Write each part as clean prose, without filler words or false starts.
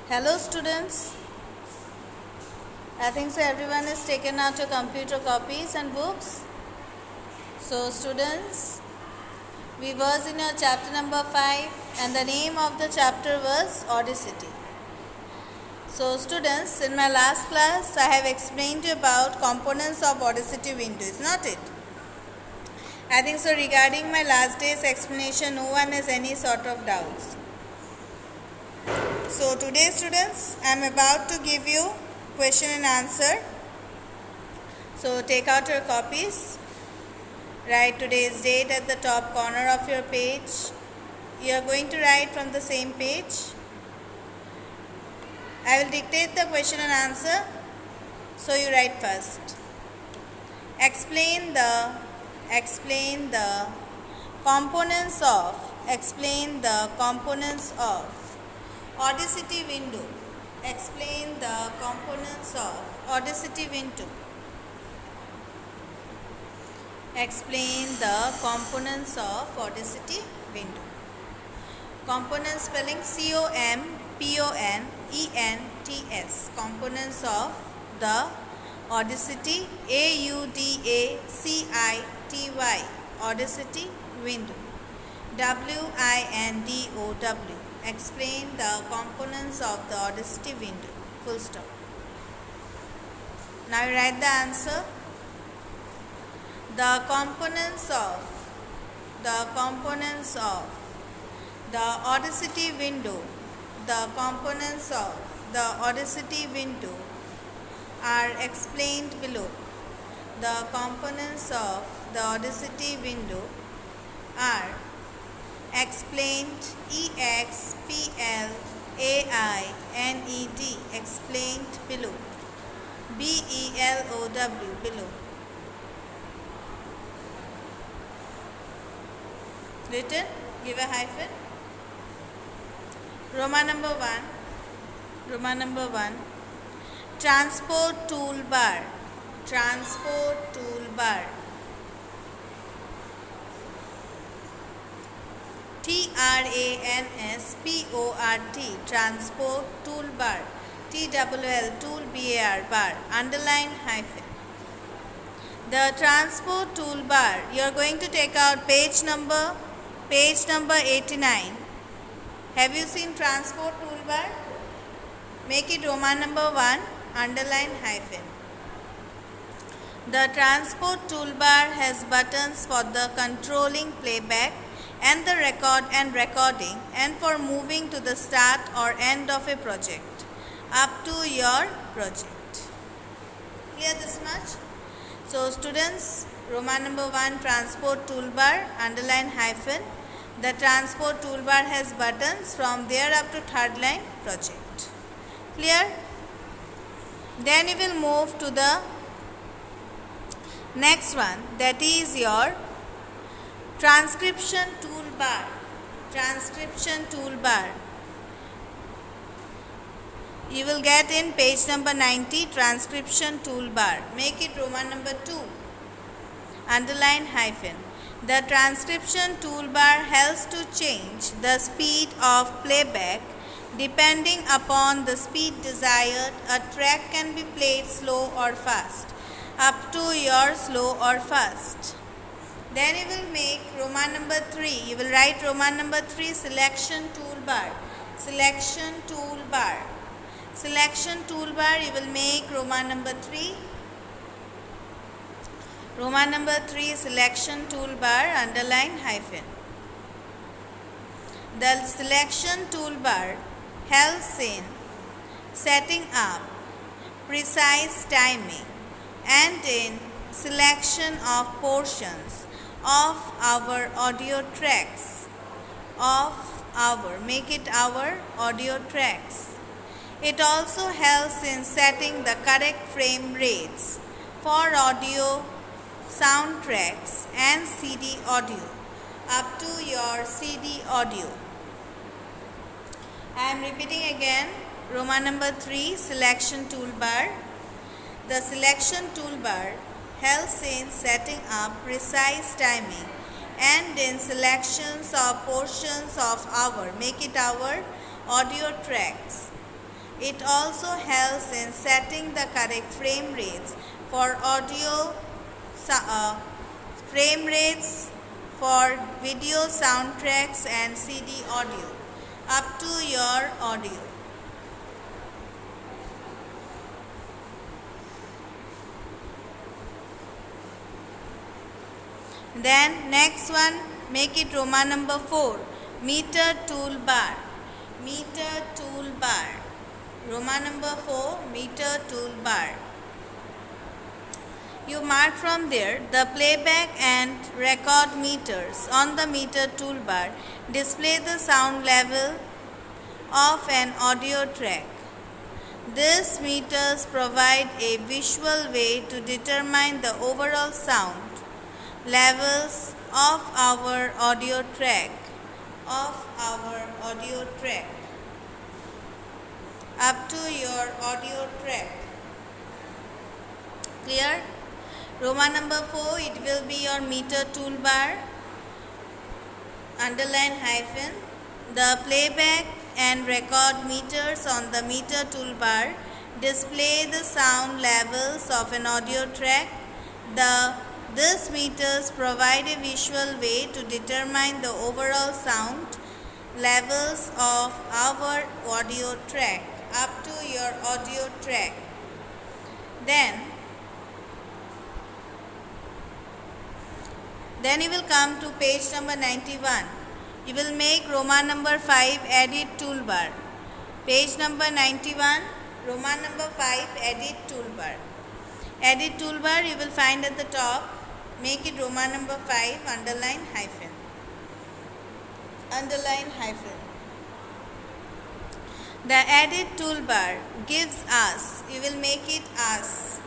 Hello students, I think so everyone has taken out your computer copies and books. So students, we was in your chapter number 5 and the name of the chapter was Audacity. So students, in my last class I have explained you about components of Audacity window, is not it? I think so regarding my last day's explanation no one has any sort of doubts. So today students, I am about to give you question and answer. So take out your copies. Write today's date at the top corner of your page. You are going to write from the same page. I will dictate the question and answer. So you write first. Explain the components of Audacity window. Explain the components of Audacity window. Explain the components of Audacity window. Component spelling COMPONENTS. Components of the Audacity AUDACITY. Audacity window. WINDOW. Explain the components of the Audacity window. Full stop. Now you write the answer. The components of the Audacity window. The components of the Audacity window are explained below. The components of the Audacity window are explained, EXPLAINED, explained below, BELOW, below. Written, give a hyphen. Roman number 1, transport toolbar, transport toolbar, TWL tool bar, bar, underline hyphen. The transport toolbar, you are going to take out page number 89. Have you seen transport toolbar? Make it Roman number 1, underline hyphen. The transport toolbar has buttons for the controlling playback and the record and recording, and for moving to the start or end of a project up to your project. Clear this much? So students, Roman number 1, transport toolbar, underline hyphen. The transport toolbar has buttons from there up to third line project. Clear? Then you will move to the next one, that is your transcription toolbar. You will get in page number 90, transcription toolbar. Make it Roman number 2, underline hyphen. The transcription toolbar helps to change the speed of playback depending upon the speed desired. A track can be played slow or fast, up to your slow or fast. Then you will make Roman number 3. You will write Roman number 3, selection toolbar. You will make Roman number 3. Roman number 3, selection toolbar, underline hyphen. The selection toolbar helps in setting up precise timing and in selection of portions of our audio tracks, make it our audio tracks. It also helps in setting the correct frame rates for audio soundtracks and CD audio up to your CD audio. I am repeating again, Roman number 3, selection toolbar. The selection toolbar helps in setting up precise timing and in selections of portions of our, make it our audio tracks. It also helps in setting the correct frame rates for audio, frame rates for video soundtracks and CD audio, up to your audio. Then next one, make it Roman number 4, meter toolbar. Meter toolbar. Roman number 4, meter toolbar. You mark from there the playback and record meters on the meter toolbar. Display the sound level of an audio track. These meters provide a visual way to determine the overall sound levels of our audio track. Up to your audio track. Clear? Roman number 4, it will be your meter toolbar. Underline hyphen. The playback and record meters on the meter toolbar display the sound levels of an audio track. These meters provide a visual way to determine the overall sound levels of our audio track. Up to your audio track. Then you will come to page number 91. You will make Roman number 5, edit toolbar. Page number 91, Roman number 5, edit toolbar. Edit toolbar you will find at the top. Make it Roman number 5, underline hyphen. Underline hyphen. The edit toolbar gives us, you will make it us.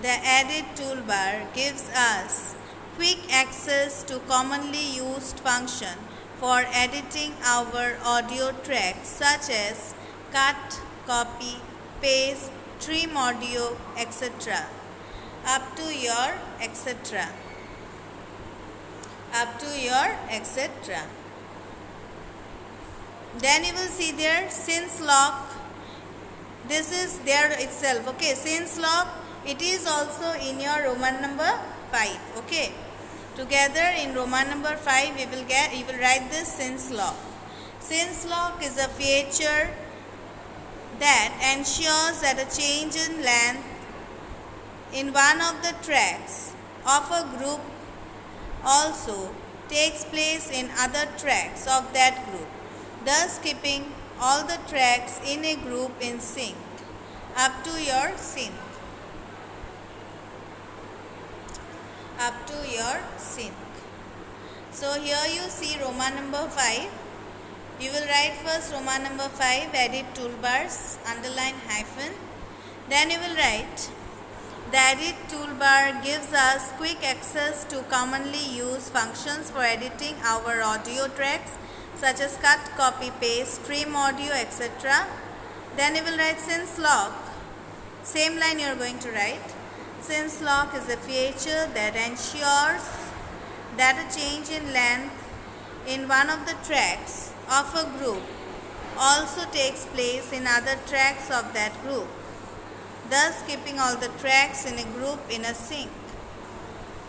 The edit toolbar gives us quick access to commonly used function for editing our audio tracks such as cut, copy, paste, trim audio, etc. Up to your etc. Up to your etc. Then you will see there sync lock. This is there itself. Okay, sync lock. It is also in your Roman number 5. Okay. Together in Roman number 5 you will write this sync lock. Sync lock is a feature that ensures that a change in length in one of the tracks of a group also takes place in other tracks of that group, thus keeping all the tracks in a group in sync. Up to your sync. Up to your sync. So here you see Roman number 5. You will write first Roman number 5, edit toolbars, underline hyphen. Then you will write, the edit toolbar gives us quick access to commonly used functions for editing our audio tracks such as cut, copy, paste, trim audio, etc. Then you will write sync lock. Same line you are going to write. Sync lock is a feature that ensures that a change in length in one of the tracks of a group also takes place in other tracks of that group, thus keeping all the tracks in a group in a sync.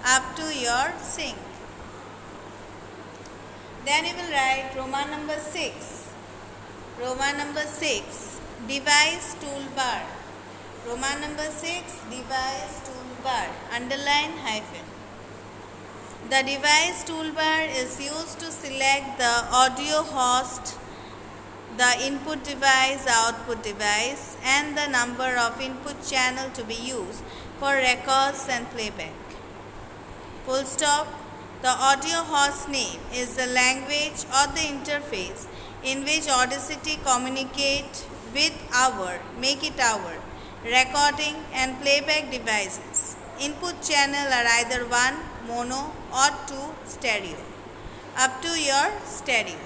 Up to your sync. Then you will write Roman number 6. Roman number 6, device toolbar. Roman number 6, device toolbar, underline hyphen. The device toolbar is used to select the audio host, the input device, output device, and the number of input channel to be used for records and playback. Full stop. The audio host name is the language or the interface in which Audacity communicate with our recording and playback devices. Input channel are either 1 mono or 2 stereo. Up to your stereo.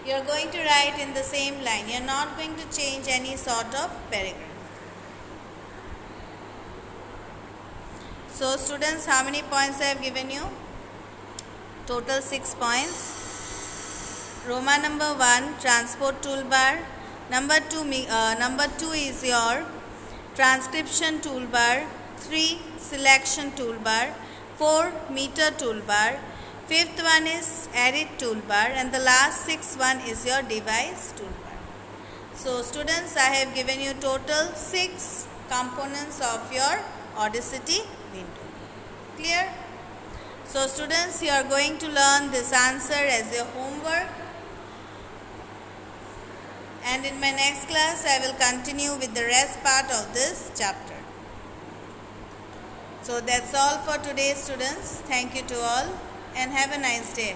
You are going to write in the same line. You are not going to change any sort of paragraph. So students, how many points I have given you? Total 6 points. Roman number 1, transport toolbar. Number two is your transcription toolbar, 3 selection toolbar, 4 meter toolbar, fifth one is edit toolbar, and the last sixth one is your device toolbar. So students, I have given you total 6 components of your Audacity window. Clear? So students, you are going to learn this answer as your homework, and in my next class I will continue with the rest part of this chapter. So that's all for today students. Thank you to all and have a nice day.